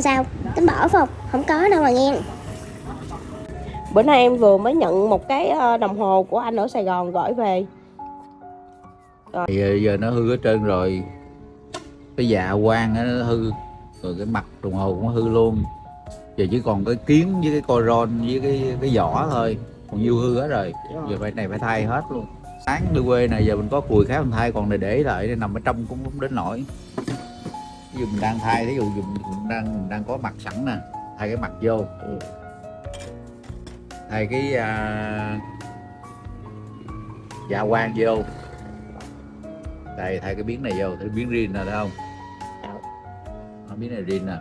Sao? Tính bỏ phải không? Không có đâu mà nghe. Bữa nay em vừa mới nhận một cái đồng hồ của anh ở Sài Gòn gửi về. Thì giờ nó hư hết trơn rồi. Cái dạ quang nó hư, rồi cái mặt đồng hồ cũng hư luôn. Giờ chỉ còn cái kiến với cái coi ron với cái vỏ thôi, còn nhiêu hư hết rồi. Giờ phải này phải thay hết luôn. Sáng đi quê này giờ mình có cùi khác mình thay, còn này để lại nằm ở trong cũng không đến nổi. Ví dụ mình đang thay, ví dụ mình đang có mặt sẵn nè, thay cái mặt vô, thay cái dạ quang vô, thay cái biến này vô, thay biến rin nè, thấy không? Đó, biến này rin nè,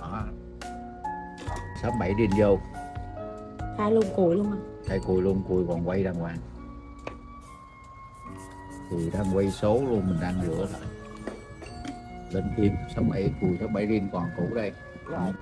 đó, 6-7 rin vô, Thay luôn cùi luôn à? thay cùi luôn, cùi còn quay đàng hoàng, cùi đang quay số luôn, mình đang rửa lại lên thêm 6-7 cùi, 6-7 rin còn cũ đây. Rồi.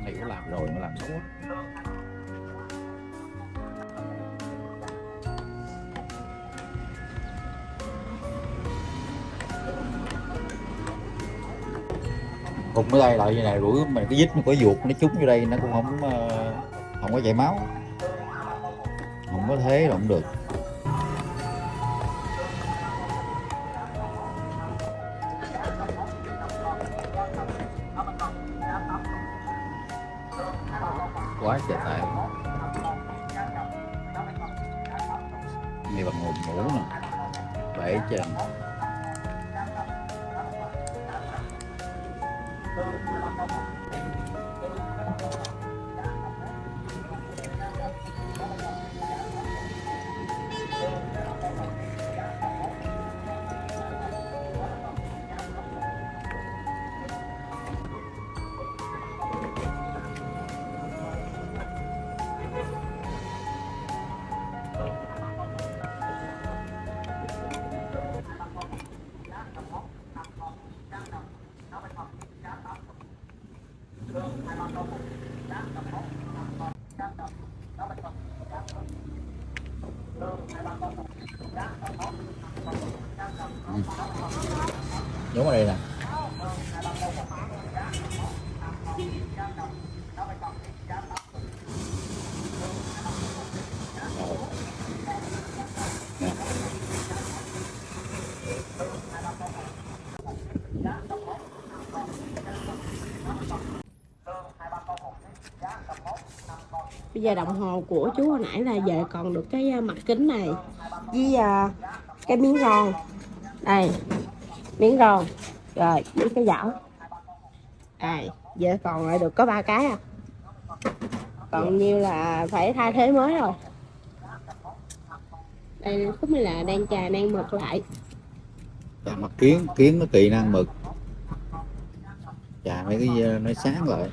Này có làm rồi mà làm xấu quá. Cùng cái đây lại như này rủi mà cái vít nó có ruột nó trúng vô đây nó cũng không có chảy máu, không có thế là không được. Quá trời tệ. Này bằng hồn mũ nè, bể chân. Đúng ở đây nè. Bây giờ đồng hồ của chú hồi nãy là về còn được cái mặt kính này với cái miếng ron. Đây, miếng ron. Rồi, với cái vỏ. Đây, giờ còn lại được có 3 cái à. Còn nhiêu là phải thay thế mới rồi. Đây khúc này là đang chà đang mực lại. Chà mặt kiến nó kỹ năng mực. Chà mấy cái nó sáng lại.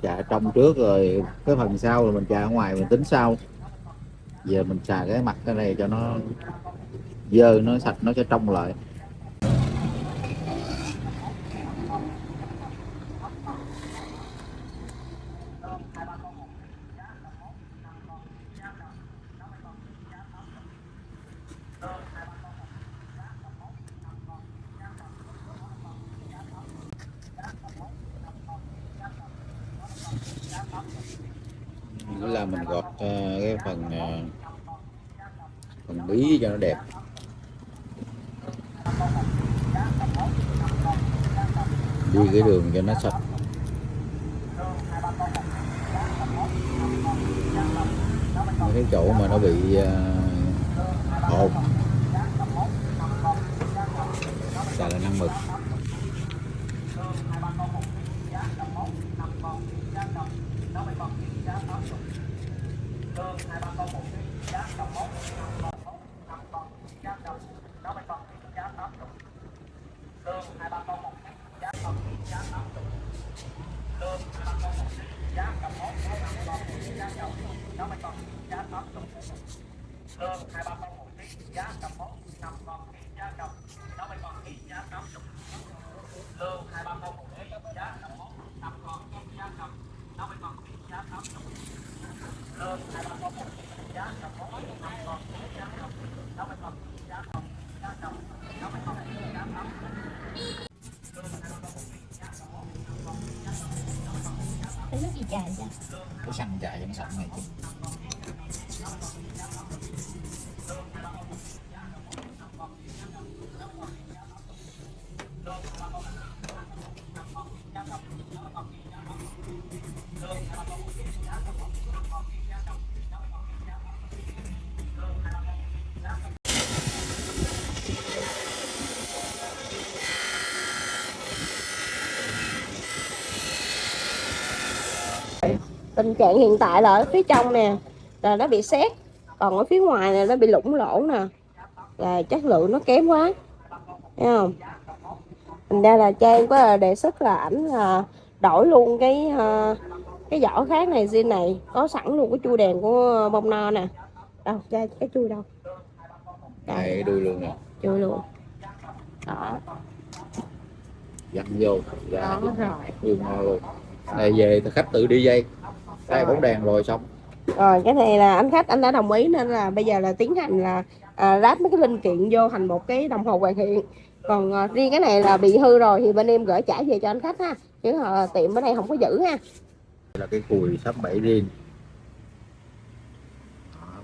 Chà trong trước rồi cái phần sau là mình chà ở ngoài mình tính sau. Giờ mình chà cái mặt cái này cho nó dơ nó sạch nó sẽ trong lại. Nữa là mình gọt cái phần bí cho nó đẹp, đi cái đường cho nó sạch. Cái chỗ mà nó bị hột là năng mực. Cái nước gì dài vậy? Cái xăng chạy trong sẵn này. Tình trạng hiện tại là ở phía trong nè là nó bị sét, còn ở phía ngoài này nó bị lủng lỗ nè, là chất lượng nó kém quá, thấy không? Thành ra là Trang có đề xuất là ảnh là đổi luôn cái vỏ khác này, zin này có sẵn luôn cái chui đèn của bông no nè. Đâu cái chui đâu? Đây đuôi luôn nè. Chui luôn đó, Dặn vô ra đó rồi. vừa ngon luôn. Đây về thì khách tự đi dây. Đây bóng đèn rồi xong. Rồi cái này là anh khách anh đã đồng ý, nên là bây giờ là tiến hành là ráp mấy cái linh kiện vô thành một cái đồng hồ hoàn thiện. Còn riêng cái này là bị hư rồi thì bên em gửi trả về cho anh khách ha, chứ tiệm ở đây không có giữ ha. Đây là cái cùi sắp bẫy riêng.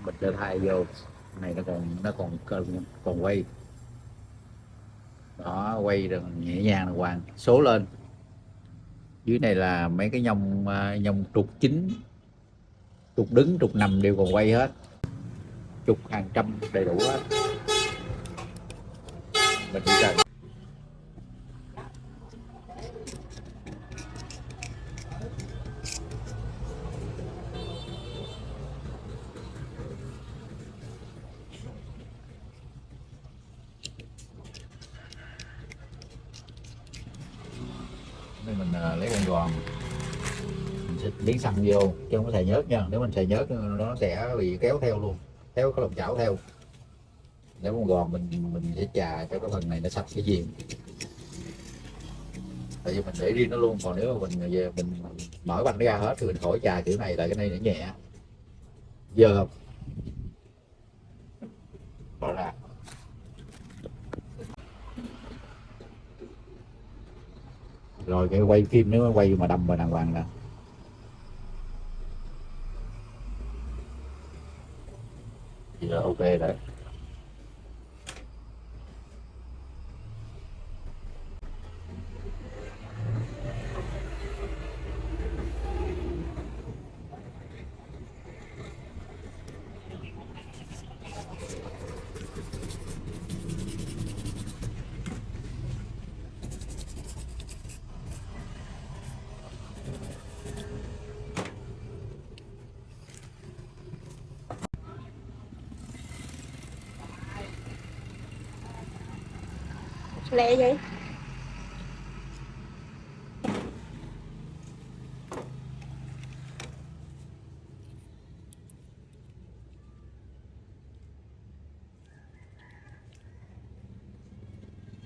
Bịch để thay vô. Này nó còn quay. Đó, quay rồi nhẹ nhàng là hoàn số lên. Dưới này là mấy cái nhông trục chính, trục đứng, trục nằm đều còn quay hết, trục hàng trăm đầy đủ hết. Mình chỉ cần nên mình lấy con gòn, mình sẽ liếng xăng vô chứ không có xài nhớt nha. Nếu mình xài nhớt nó sẽ bị kéo theo luôn, kéo cái lồng chảo theo. Nếu con gòn mình sẽ chà cho cái phần này nó sạch cái viền, tại vì mình để riêng nó luôn. Còn nếu mà mình về mình mở banh nó ra hết thì mình khỏi chà kiểu này, tại cái này nó nhẹ dơ không bỏ ra. Rồi cái quay phim nếu mà quay mà đâm vào đàng hoàng nè, thì là ok rồi. Lẹ vậy.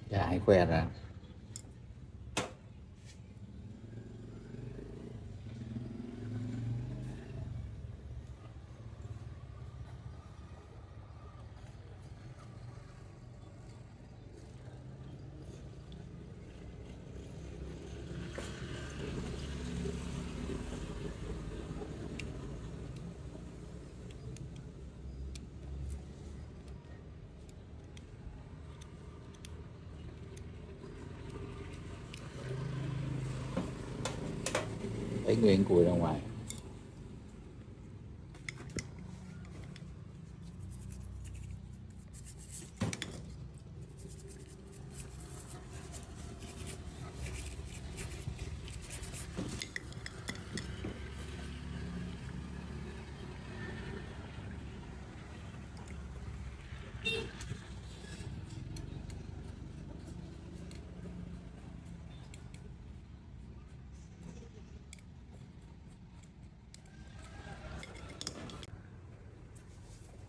Dạ, hãy khoe ra. Lấy nguyên cùi ra ngoài.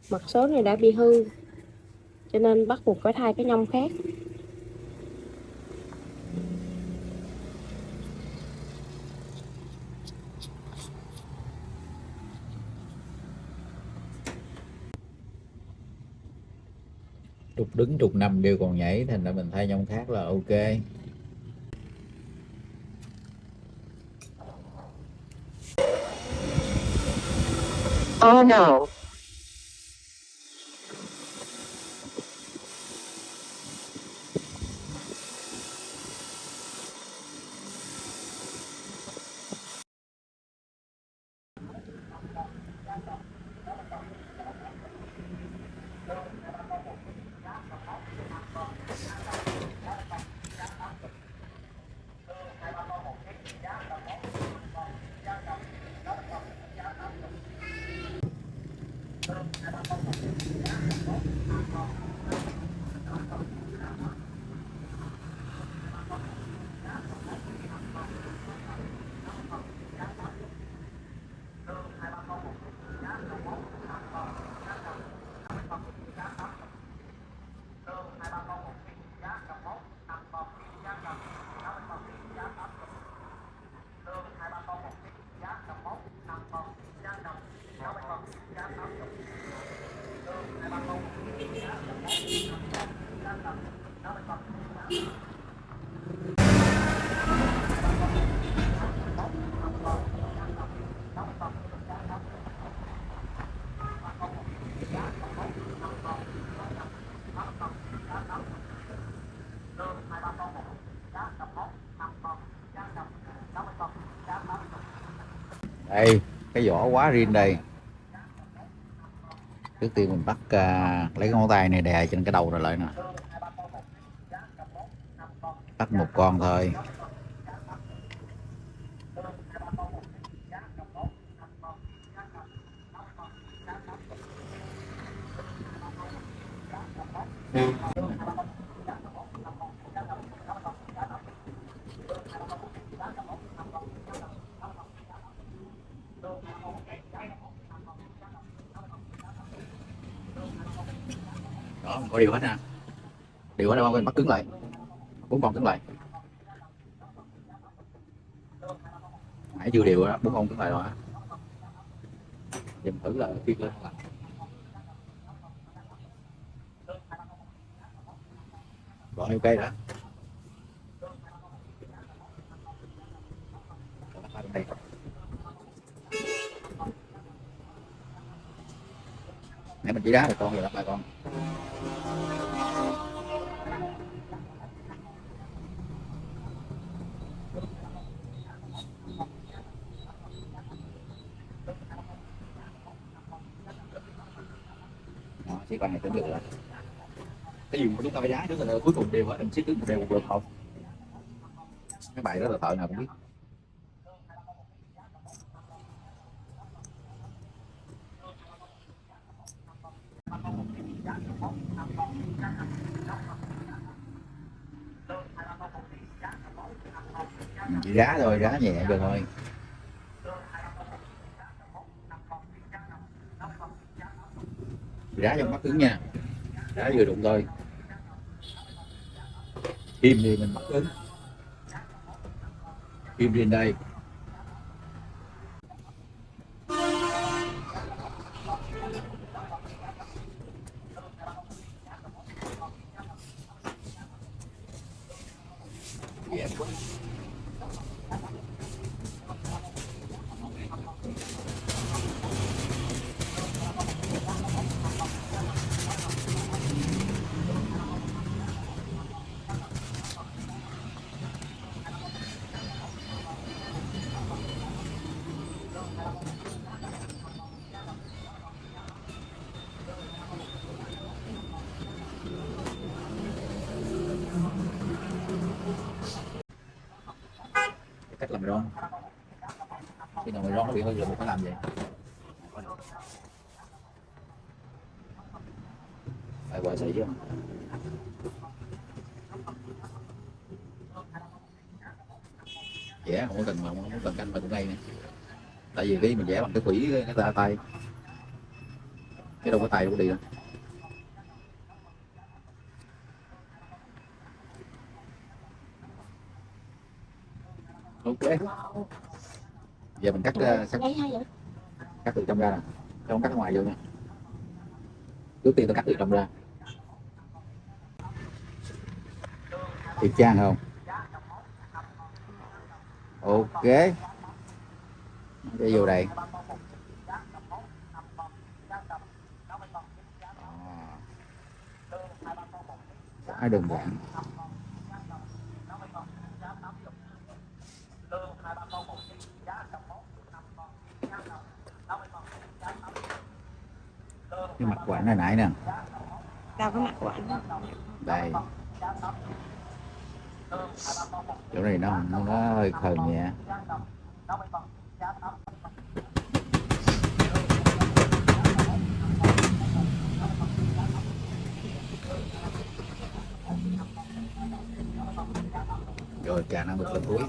Mặt số này đã bị hư cho nên bắt buộc phải thay cái nhông khác. Trục đứng trục nằm đều còn nhảy, thành ra mình thay nhông khác là ok. Oh no. Đây, cái vỏ quá riêng đây. Trước tiên mình bắt lấy cái ngón tay này đè trên cái đầu rồi lại nè. Bắt một con thôi. Đó, không có điều hết nè. Điều ở đâu mình bắt cứng lại. 4 con cứng lại. Nãy chưa điều đó, 4 con cứng lại rồi á. Giờ mình thử là phiên lên là. Rồi ok đó. Đây. Nãy mình chỉ đá một con rồi, lắp 2 con. Đó, chiếc con này tính được rồi. Cái gì mà chúng ta phải đá trước là cuối cùng đều hết, mình siết cứng đều được không? Cái bài đó là thợ nào cũng biết. Mình chỉ đá thôi, đá nhẹ rồi thôi. Đá trong mắt cứng nha, đá vừa đụng thôi. Kim thì mình bắt cứng, kim trên đây. Cách làm ron, khi nào mà ron nó bị hư là mình phải làm vậy. Phải qua sợi chứ không? Vẽ không có cần, mà không có cần canh vào tụi đây nè. Tại vì cái mình vẽ bằng cái thủy cái tay, Chứ đâu có tay đâu có đi đâu. Ok, giờ mình cắt Lấy hay vậy? cắt từ trong ra nè, không cắt ngoài vô nha. Trước tiên tôi cắt từ trong ra. Thịt chan không? Ok, để vô đây. Quá đơn giản. Cái mặt quạnh hồi nãy nè. Đâu có mặt của anh. Đây. Chỗ này nó hơi khờn nhẹ. Rồi cà nó một phần cuối.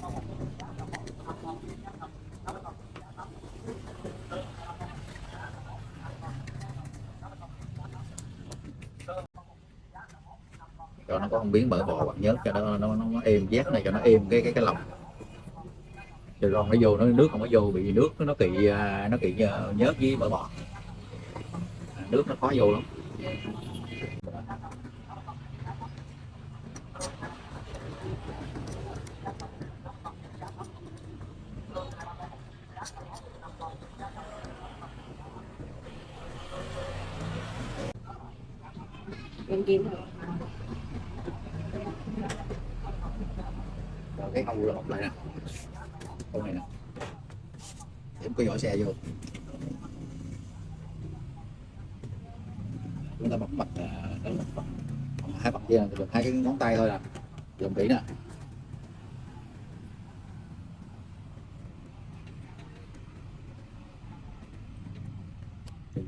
Cho nó có một miếng mỡ bò hoặc nhớt cho nó êm giác này, cho nó êm cái lòng. Rồi còn nó vô nó nước không có vô, bị nước nó kỵ nhớt với mỡ bò. Nước nó khó vô lắm. Em kiếm rồi. Rồi cái hâu lột lại nè, con này nè, để cái vỏ xe vô. Chúng ta bật hai bật kia, hai cái ngón tay thôi nè, dùng kỹ nè.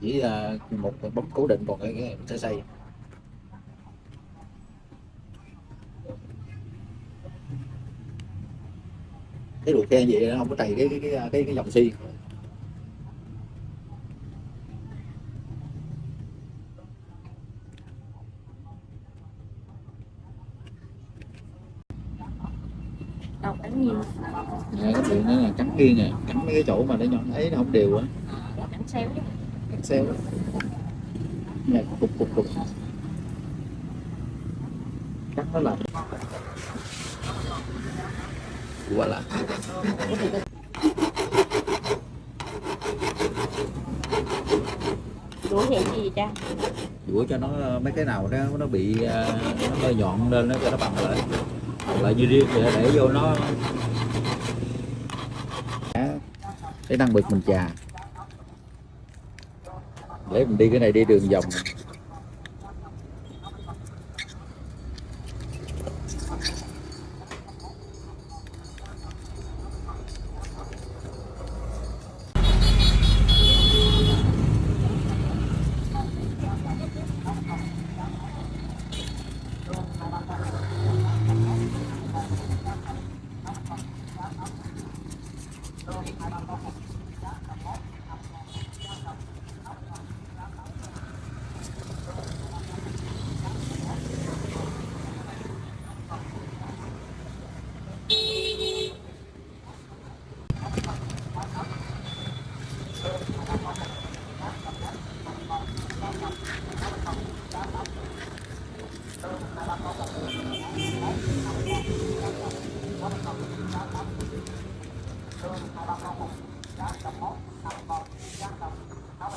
Chỉ một bấm cố định, còn cái sẽ xoay. Cái đùi khe vậy nó không có trầy cái dòng xi. Đâu đánh nhiều. Cái chuyện nó là cắn nghiêng nè, cắn mấy cái chỗ mà để nhỏ thấy nó không đều á. Đánh xéo chứ. Cắn xéo đó. Nè, cục. Cắn nó là quá là. Đũa thì gì cha? Dũa cho nó mấy cái nào nó bị nó hơi nhọn lên nó cho nó bằng lại. Hoặc là như riêng để vô nó cái năng bực mình chà. Để mình đi cái này đi đường vòng.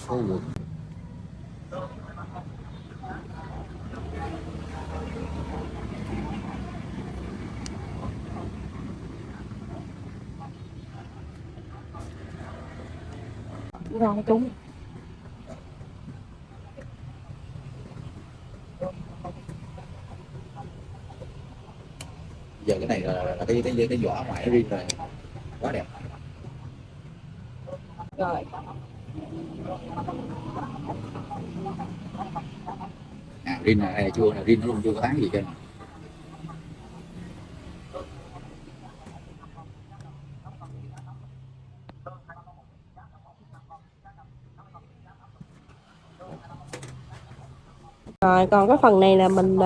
Cô quận. Ngon trúng. Giờ cái này là cái vỏ ngoài nó riêng rồi, quá đẹp. Rồi. Riêng này chua này, riêng nó luôn chưa có tán gì trên. Rồi còn cái phần này là mình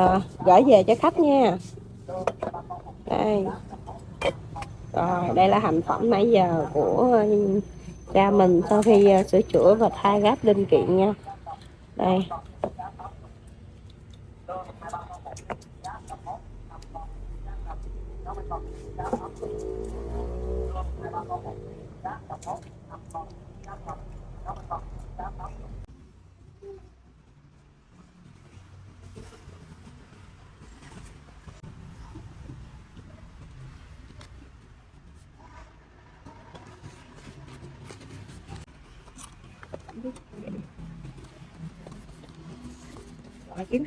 gửi về cho khách nha. Đây. Rồi đây là thành phẩm nãy giờ của cha mình sau khi sửa chữa và thay gáp linh kiện nha. Đây. Rồi, kiếm